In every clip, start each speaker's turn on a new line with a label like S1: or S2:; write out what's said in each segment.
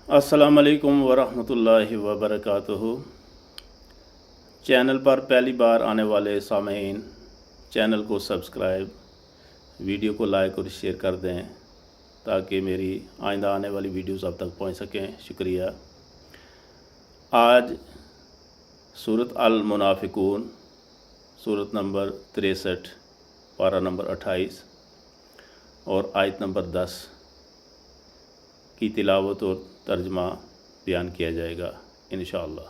S1: अस्सलाम वालेकुम वरहमतुल्लाहि वबरकातुहू। चैनल पर पहली बार आने वाले सामीन चैनल को सब्सक्राइब, वीडियो को लाइक और शेयर कर दें ताकि मेरी आइंदा आने वाली वीडियोस आप तक पहुंच सकें। शुक्रिया। आज सूरत अल मुनाफिकून, सूरत नंबर 63, पारा नंबर 28 और आयत नंबर 10 की तिलावत और तर्जमा बयान किया जाएगा इंशाअल्लाह।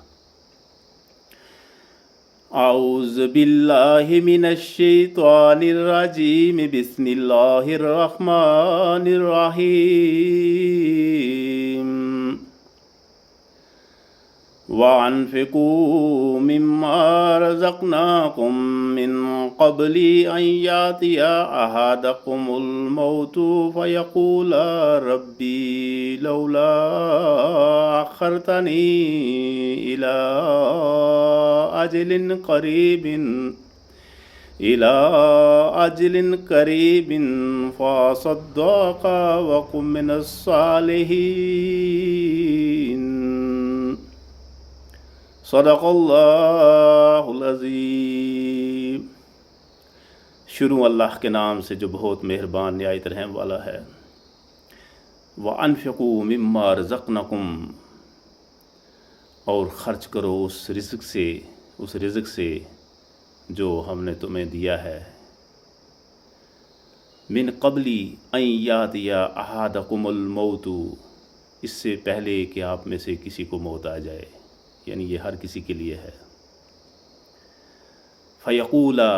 S1: आऊज़ु बिल्लाहि मिनश शैतानिर रजीम, बिस्मिल्लाहिर रहमानिर रहीम। वअन्फ़िक़ू मिम्मा रज़क़नाकुम मिन क़ब्लि अन यातिया अहदकुमुल मौतु फ़यक़ूला रब्बी लौला अख़्ख़रतनी इला अजलिन क़रीबिन फ़असद्दक़ वअकुम मिनस सालिहीन। सदक़ल्लाहुल अज़ीम। शुरू अल्लाह के नाम से जो बहुत मेहरबान निहायत रहम वाला है। वअन्फ़िक़ू मिम्मा रज़क़नकुम, और ख़र्च करो उस रिज़्क़ से जो हमने तुम्हें दिया है। मिन क़ब्ली अन यातिया अहदकुमुल मौतु, इससे पहले कि आप में से किसी को मौत आ जाए, यानी ये हर किसी के लिए है। फ़यक़ूला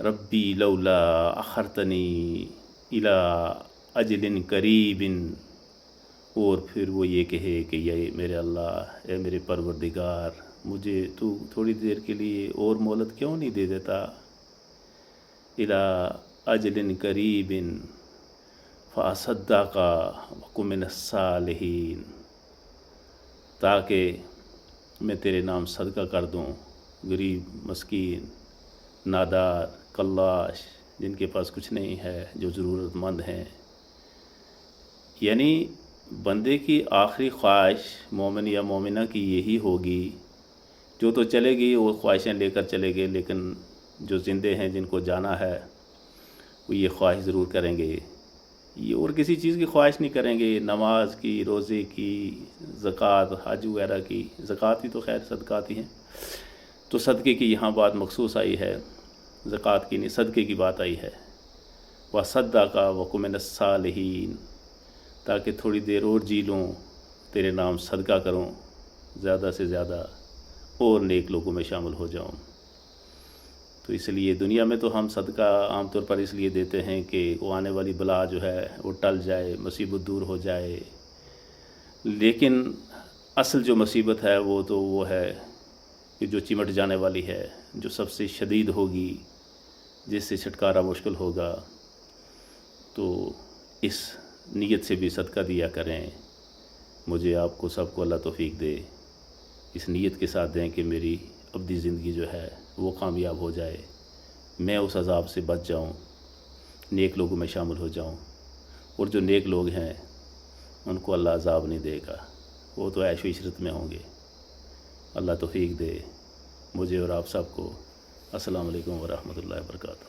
S1: रब्बी लौला अख़्ख़रतनी इला अजलिन क़रीबिन, और फिर वो ये कहे कि ये मेरे अल्लाह, ए मेरे परवरदिगार, मुझे तू थोड़ी देर के लिए और मोहलत क्यों नहीं दे देता। इला अजलिन क़रीबिन फ़असद्दक़ वअकुम मिनस सालिहीन, ताकि मैं तेरे नाम सदका कर दूँ। गरीब, मस्कीन, नादार, कल्लाश, जिनके पास कुछ नहीं है, जो ज़रूरतमंद हैं। यानी बंदे की आखिरी ख्वाहिश मोमिन या मोमिना की यही होगी। जो तो चलेगी वो ख्वाहिशें लेकर चले गए, लेकिन जो ज़िंदे हैं, जिनको जाना है, वो ये ख्वाहिश ज़रूर करेंगे। ये और किसी चीज़ की ख्वाहिश नहीं करेंगे, नमाज की, रोज़े की, ज़कात, हज वगैरह की। ज़कात भी तो खैर सदक़ात ही हैं, तो सदक़े की यहाँ बात मखसूस आई है, ज़कात की नहीं, सदक़े की बात आई है। वसद्दक़ वअकुम मिनस सालिहीन, ताकि थोड़ी देर और जी लूँ, तेरे नाम सदका करूँ, ज़्यादा से ज़्यादा और नेक लोगों में शामिल हो जाऊँ। तो इसलिए दुनिया में तो हम सदका आमतौर पर इसलिए देते हैं कि वो आने वाली बला जो है वो टल जाए, मुसीबत दूर हो जाए। लेकिन असल जो मुसीबत है वो है कि जो चिमट जाने वाली है, जो सबसे शदीद होगी, जिससे छुटकारा मुश्किल होगा। तो इस नीयत से भी सदका दिया करें। मुझे, आपको, सबको अल्लाह तौफीक दे। इस नीयत के साथ दें कि मेरी अब्दी ज़िंदगी जो है वो कामयाब हो जाए, मैं उस अज़ाब से बच जाऊं, नेक लोगों में शामिल हो जाऊं। और जो नेक लोग हैं उनको अल्लाह अज़ाब नहीं देगा, वो तो ऐश व इशरत में होंगे। अल्लाह तौफीक दे मुझे और आप सबको। अस्सलाम वालेकुम वरहमतुल्लाहि वबरकातुहू।